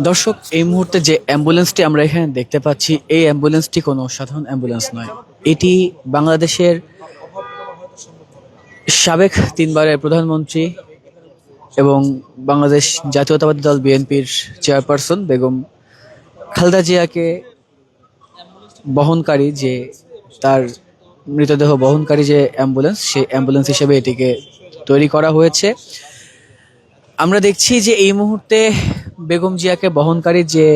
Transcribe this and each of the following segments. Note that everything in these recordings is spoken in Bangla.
দর্শক, এই মুহূর্তে যে অ্যাম্বুলেন্সটি আমরা এখানে দেখতে পাচ্ছি, এই অ্যাম্বুলেন্সটি কোনো সাধারণ অ্যাম্বুলেন্স নয়। এটি বাংলাদেশের সাবেক তিনবারের প্রধানমন্ত্রী এবং বাংলাদেশ জাতীয়তাবাদী দল বিএনপির চেয়ারপারসন বেগম খালেদা জিয়াকে বহনকারী যে তার মৃতদেহ বহনকারী যে অ্যাম্বুলেন্স, সেই অ্যাম্বুলেন্স হিসেবে এটিকে তৈরি করা হয়েছে। আমরা দেখছি যে এই মুহূর্তে বেগম জিয়াকে বহনকারী যে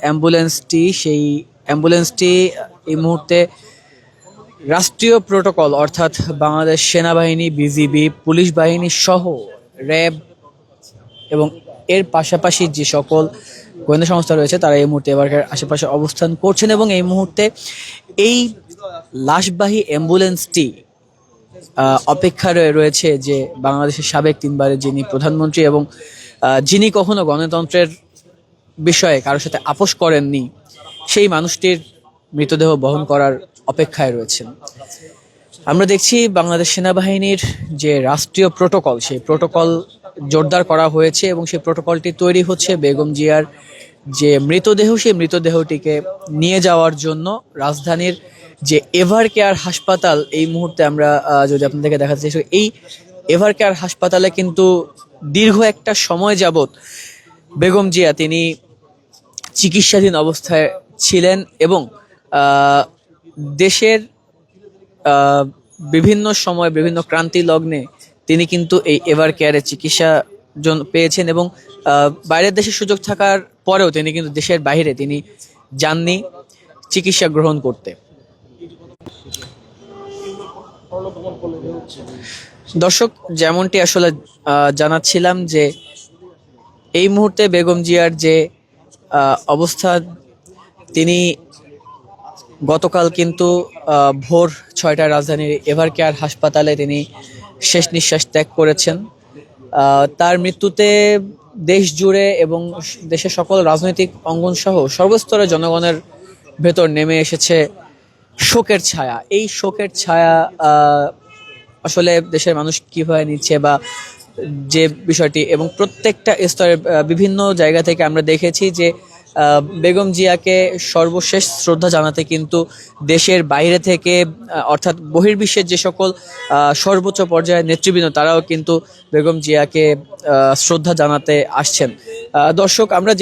অ্যাম্বুলেন্সটি, সেই অ্যাম্বুলেন্সটি এই মুহূর্তে রাষ্ট্রীয় প্রোটোকল অর্থাৎ বাংলাদেশ সেনাবাহিনী, বিজিবি, পুলিশ বাহিনী সহ র্যাব এবং এর পাশাপাশি যে সকল গোয়েন্দা সংস্থা রয়েছে তারা এই মুহূর্তে এবারকার আশেপাশে অবস্থান করছেন এবং এই মুহূর্তে এই লাশবাহী অ্যাম্বুলেন্সটি অপেক্ষা রয়েছে যে বাংলাদেশের সাবেক তিনবারের যিনি প্রধানমন্ত্রী এবং যিনি কখনো গণতন্ত্রের বিষয়ে কারোর সাথে আপোষ করেননি, সেই মানুষটির মৃতদেহ বহন করার অপেক্ষায় রয়েছেন। আমরা দেখছি বাংলাদেশ সেনাবাহিনীর যে রাষ্ট্রীয় প্রোটোকল, সেই প্রোটোকল জোরদার করা হয়েছে এবং সেই প্রোটোকলটি তৈরি হচ্ছে বেগম জিয়ার যে মৃতদেহ, সেই মৃতদেহটিকে নিয়ে যাওয়ার জন্য রাজধানীর যে এভার কেয়ার হাসপাতাল। এই মুহূর্তে আমরা যদি আপনাদেরকে দেখাতে চাই, এই এভার কেয়ার হাসপাতালে কিন্তু দীর্ঘ একটা সময় যাবত বেগম জিয়া তিনি চিকিৎসাধীন অবস্থায় ছিলেন এবং দেশের বিভিন্ন সময় বিভিন্ন ক্রান্তি লগ্নে তিনি কিন্তু এই এভার কেয়ারে চিকিৎসা পেয়েছেন এবং বাইরের দেশে সুযোগ থাকার পরেও তিনি কিন্তু দেশের বাইরে তিনি যাননি চিকিৎসা গ্রহণ করতে। দর্শক, যেমনটি আসলে জানাচ্ছিলাম যে এই মুহূর্তে বেগম জিয়ার যে অবস্থা, তিনি গতকাল কিন্তু ভোর 6টায় রাজধানীর এভার কেয়ার হাসপাতালে তিনি শেষ নিঃশ্বাস ত্যাগ করেছেন। তার মৃত্যুতে দেশ জুড়ে এবং দেশের সকল রাজনৈতিক অঙ্গন সহ সর্বস্তরের জনগণের ভেতর নেমে এসেছে শোকের ছায়া। এই শোকের ছায়া আসলে দেশের মানুষ কিভাবে নিচ্ছে বা যে বিষয়টি, এবং প্রত্যেকটা স্তরের বিভিন্ন জায়গা থেকে আমরা দেখেছি যে বেগম জিয়াকে সর্বশেষ শ্রদ্ধা জানাতে কিন্তু দেশের বাইরে থেকে অর্থাৎ বহির্বিশ্বের যে সকল সর্বোচ্চ পর্যায়ের নেতৃবৃন্দ তারাও কিন্তু বেগম জিয়াকে শ্রদ্ধা জানাতে আসছেন। দর্শক, আমরা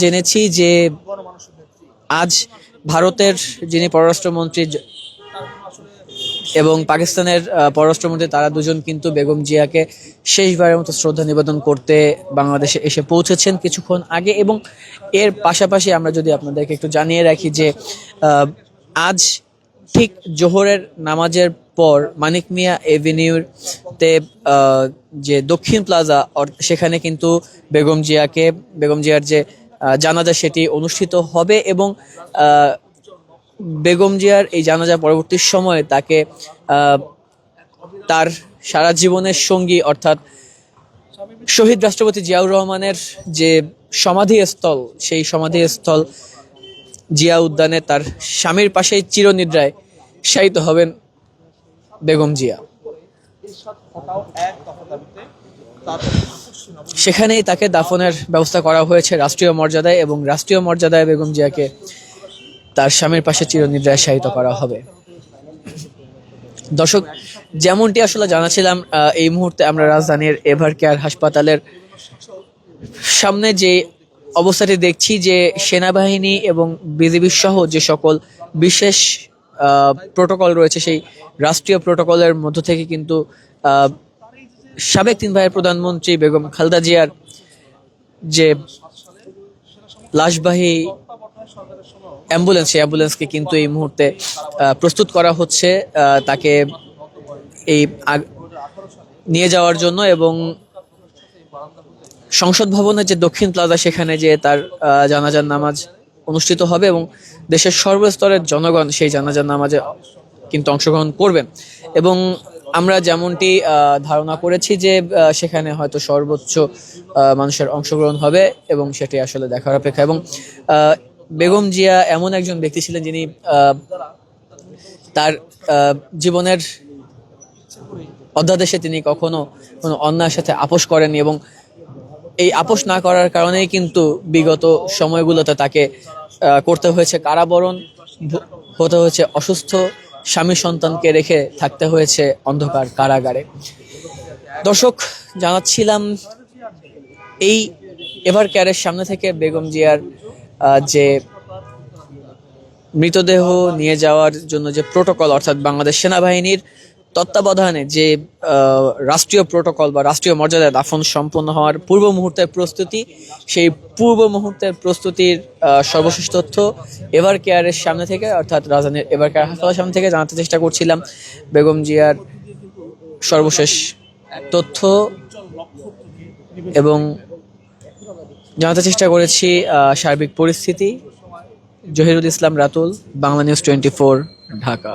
জেনেছি যে আজ ভারতের যিনি পররাষ্ট্রমন্ত্রী এবং পাকিস্তানের পররাষ্ট্রমন্ত্রী, তারা দুজন কিন্তু বেগম জিয়াকে শেষবারের মতো শ্রদ্ধা নিবেদন করতে বাংলাদেশে এসে পৌঁছেছেন কিছুক্ষণ আগে। এবং এর পাশাপাশি আমরা যদি আপনাদেরকে একটু জানিয়ে রাখি যে আজ ঠিক জোহরের নামাজের পর মানিক মিয়া এভিনিউতে যে দক্ষিণ প্লাজা, সেখানে কিন্তু বেগম জিয়ার যে জানাজা সেটি অনুষ্ঠিত হবে এবং বেগম জিয়ার এই জানাজা পরবর্তী সময়ে তাকে তার সারা জীবনের সঙ্গী অর্থাৎ শহীদ রাষ্ট্রপতি জিয়াউর রহমানের যে সমাধিস্থল, সেই সমাধিস্থল জিয়া উদ্যানে তার স্বামীর পাশেই চিরনিদ্রায় শায়িত হবেন বেগম জিয়া। সেখানেই তাকে দাফনের ব্যবস্থা করা হয়েছে রাষ্ট্রীয় মর্যাদায় এবং রাষ্ট্রীয় মর্যাদায় বেগম জিয়াকে তার স্বামীর পাশে চিরনিদ্রায় শায়িত করা হবে। দর্শক, যেমনটি আসলে জানাছিলাম, এই মুহূর্তে আমরা রাজধানীর এভার কেয়ার হাসপাতালের সামনে যে অবস্থাটি দেখছি যে সেনাবাহিনী এবং বিজিবি সহ যে সকল বিশেষ প্রোটোকল রয়েছে, সেই রাষ্ট্রীয় প্রোটোকলের মধ্য থেকে কিন্তু সাবেক তিন ভাইয়ের প্রধানমন্ত্রী বেগম খালেদা জিয়ার যে লাশবাহী অ্যাম্বুলেন্স, সেই অ্যাম্বুলেন্সকে কিন্তু এই মুহূর্তে প্রস্তুত করা হচ্ছে তাকে এই নিয়ে যাওয়ার জন্য এবং সংসদ ভবনের যে দক্ষিণ প্লাজা, সেখানে যে তার জানাজার নামাজ অনুষ্ঠিত হবে এবং দেশের সর্বস্তরের জনগণ সেই জানাজার নামাজে কিন্তু অংশগ্রহণ করবেন। এবং আমরা যেমনটি ধারণা করেছি যে সেখানে হয়তো সর্বোচ্চ মানুষের অংশগ্রহণ হবে এবং সেটি আসলে দেখার অপেক্ষা। এবং বেগম জিয়া এমন একজন ব্যক্তি ছিলেন যিনি তার জীবনের অধ্যাদেশে তিনি কখনো কোনো অন্যায়ের সাথে আপোষ করেননি, এবং এই আপোষ না করার কারণেই কিন্তু বিগত সময়গুলোতে তাকে করতে হয়েছে কারাবরণ, হতে হয়েছে অসুস্থ, স্বামী সন্তানকে রেখে থাকতে হয়েছে অন্ধকার কারাগারে। দর্শক, জানাচ্ছিলাম এই এভার কেয়ারের সামনে থেকে বেগম জিয়ার যে মৃতদেহ নিয়ে যাওয়ার জন্য যে প্রোটোকল, অর্থাৎ বাংলাদেশ সেনাবাহিনীর তত্ত্বাবধানে যে রাষ্ট্রীয় প্রোটোকল বা রাষ্ট্রীয় মর্যাদায় দাফন সম্পন্ন হওয়ার পূর্ব মুহূর্তের প্রস্তুতি, সেই পূর্ব মুহূর্তের প্রস্তুতির সর্বশেষ তথ্য এভার কেয়ারের সামনে থেকে, অর্থাৎ রাজধানীর এভার কেয়ার হাসপাতালের সামনে থেকে জানাতে চেষ্টা করছিলাম। বেগম জিয়ার সর্বশেষ তথ্য এবং জানাতে চেষ্টা করেছি সার্বিক পরিস্থিতি। জহিরুল ইসলাম রাতুল, বাংলা নিউজ 24, ঢাকা।